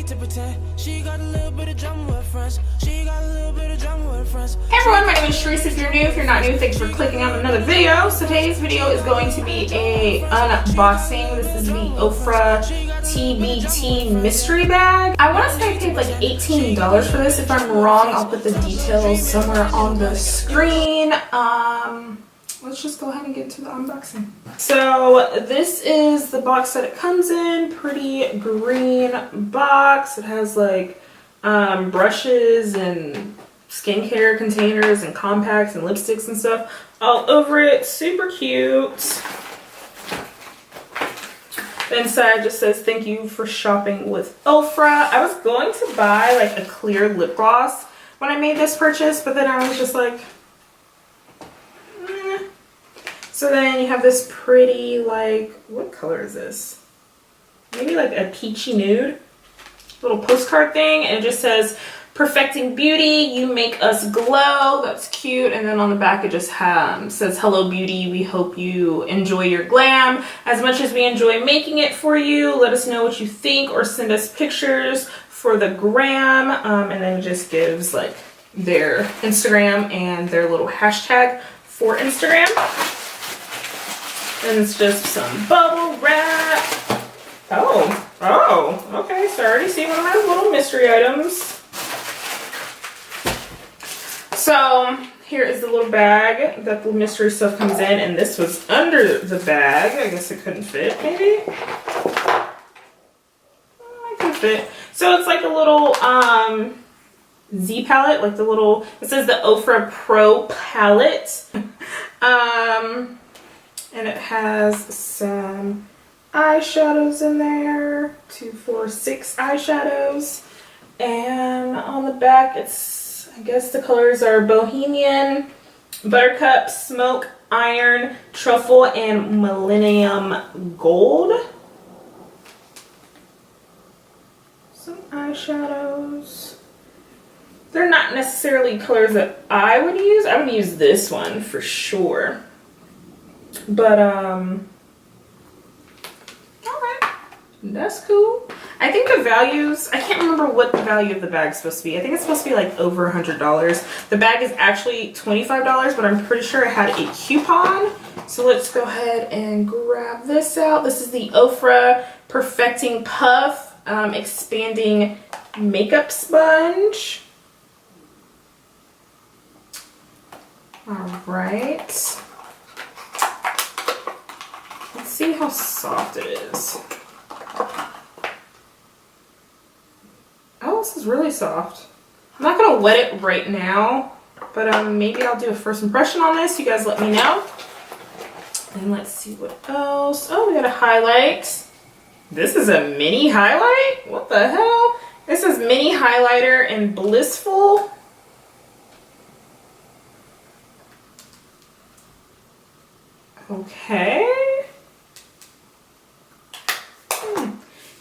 to pretend. She got a little bit of drama with friends. She got a little bit of drama with friends. Hey everyone, my name is Sharice. If you're new, if you're not new, thanks for clicking on another video. So today's video is going to be a unboxing. This is the Ofra Tbt mystery bag. I want to say I paid like $18 for this. If I'm wrong, I'll put the details somewhere on the screen. Let's just go ahead and get into the unboxing. So this is the box that it comes in. Pretty green box. It has like brushes and skincare containers and compacts and lipsticks and stuff all over it. Super cute. The inside just says thank you for shopping with Ofra. I was going to buy like a clear lip gloss when I made this purchase, but then I was just like, So then you have this pretty, like, what color is this? Maybe like a peachy nude little postcard thing. And it just says, perfecting beauty, you make us glow. That's cute. And then on the back it just says, hello beauty, we hope you enjoy your glam as much as we enjoy making it for you. Let us know what you think or send us pictures for the gram. And then it just gives like their Instagram and their little hashtag for Instagram. And it's just some bubble wrap. Oh, okay. So I already see one of my little mystery items. So here is the little bag that the mystery stuff comes in, and this was under the bag. I guess it couldn't fit, maybe? Oh, it can fit. So it's like a little Z palette, like the little, it says the Ofra Pro palette. And it has some eyeshadows in there, 2, 4, 6 eyeshadows. And on the back, it's, I guess the colors are Bohemian, Buttercup, Smoke, Iron, Truffle, and Millennium Gold. Some eyeshadows. They're not necessarily colors that I would use. I would use this one for sure. But okay, that's cool. I think the values, I can't remember what the value of the bag is supposed to be. I think it's supposed to be like over $100. The bag is actually $25, but I'm pretty sure it had a coupon. So let's go ahead and grab this out. This is the Ofra Perfecting Puff Expanding Makeup Sponge. All right. Let's see how soft it is. Oh, this is really soft. I'm not gonna wet it right now, but maybe I'll do a first impression on this. You guys let me know. And let's see what else. Oh, we got a highlight. This is a mini highlight? What the hell? This is mini highlighter in Blissful. Okay.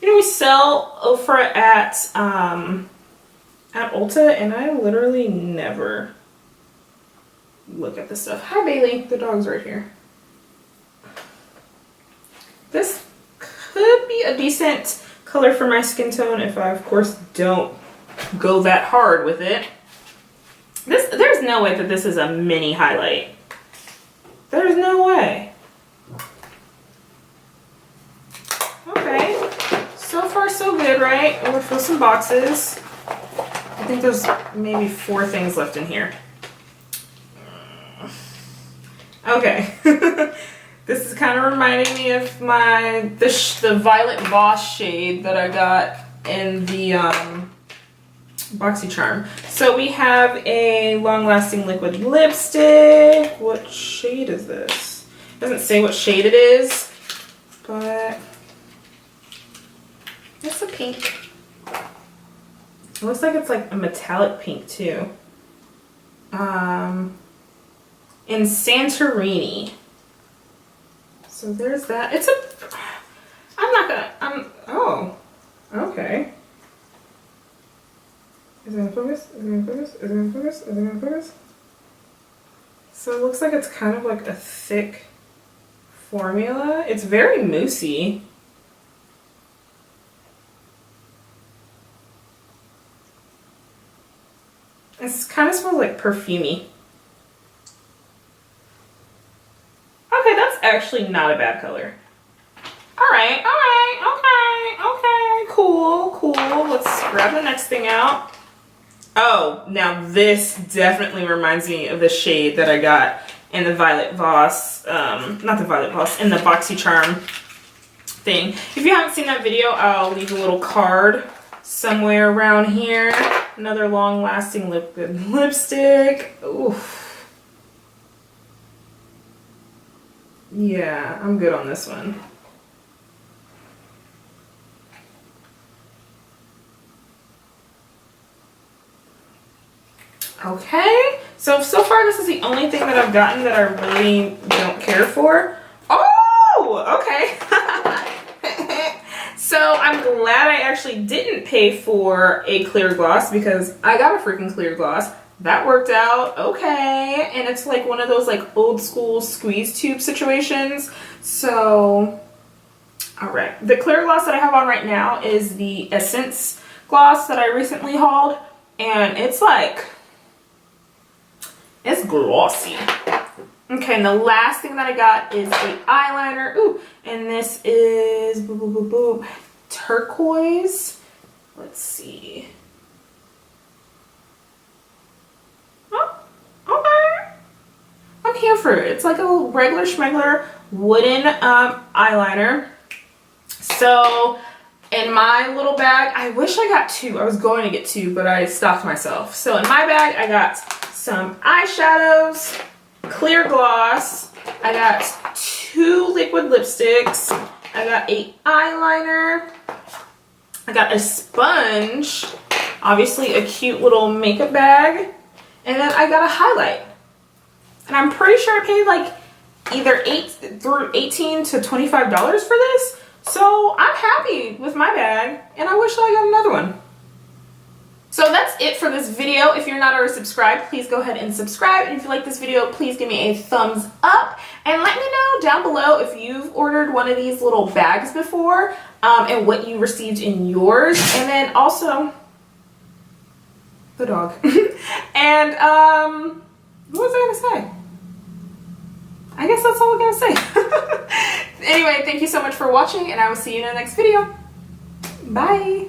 You know, we sell Ofra at Ulta, and I literally never look at this stuff. Hi, Bailey. The dog's right here. This could be a decent color for my skin tone if I, of course, don't go that hard with it. There's no way that this is a mini highlight. There's no way. Okay. So far, so good, right? We'll fill some boxes. I think there's maybe 4 things left in here. Okay. This is kind of reminding me of the Violet Boss shade that I got in the BoxyCharm. So we have a long-lasting liquid lipstick. What shade is this? It doesn't say what shade it is, but it's a pink. It looks like it's like a metallic pink too. In Santorini. So there's that. It's oh, okay. Is it gonna focus? Is it gonna focus? Is it gonna focus? Is it gonna focus? So it looks like it's kind of like a thick formula. It's very moussey. It kind of smells like perfumey. Okay, that's actually not a bad color. Alright, okay, cool. Let's grab the next thing out. Oh, now this definitely reminds me of the shade that I got in the Violet Voss, not the Violet Voss, in the BoxyCharm thing. If you haven't seen that video, I'll leave a little card somewhere around here. Another long-lasting liquid lipstick. Oof. Yeah, I'm good on this one. Okay, so far this is the only thing that I've gotten that I really don't care for. Oh, okay. So I'm glad I actually didn't pay for a clear gloss because I got a freaking clear gloss. That worked out okay, and it's like one of those like old school squeeze tube situations. So, all right, the clear gloss that I have on right now is the Essence gloss that I recently hauled, and it's like, it's glossy. Okay, and the last thing that I got is a eyeliner. Ooh, and this is turquoise. Let's see. Oh, okay. I'm here for it. It's like a regular schmegler wooden eyeliner. So in my little bag, I wish I got two. I was going to get two, but I stopped myself. So in my bag, I got some eyeshadows, clear gloss, I got 2 liquid lipsticks, I got a eyeliner, I got a sponge, obviously a cute little makeup bag, and then I got a highlight. And I'm pretty sure I paid like either $18 to $25 for this. So I'm happy with my bag, and I wish I got another one. So that's it for this video. If you're not already subscribed, please go ahead and subscribe. And if you like this video, please give me a thumbs up. And let me know down below if you've ordered one of these little bags before and what you received in yours. And then also, the dog. And what was I gonna say? I guess that's all I'm gonna say. Anyway, thank you so much for watching, and I will see you in the next video. Bye.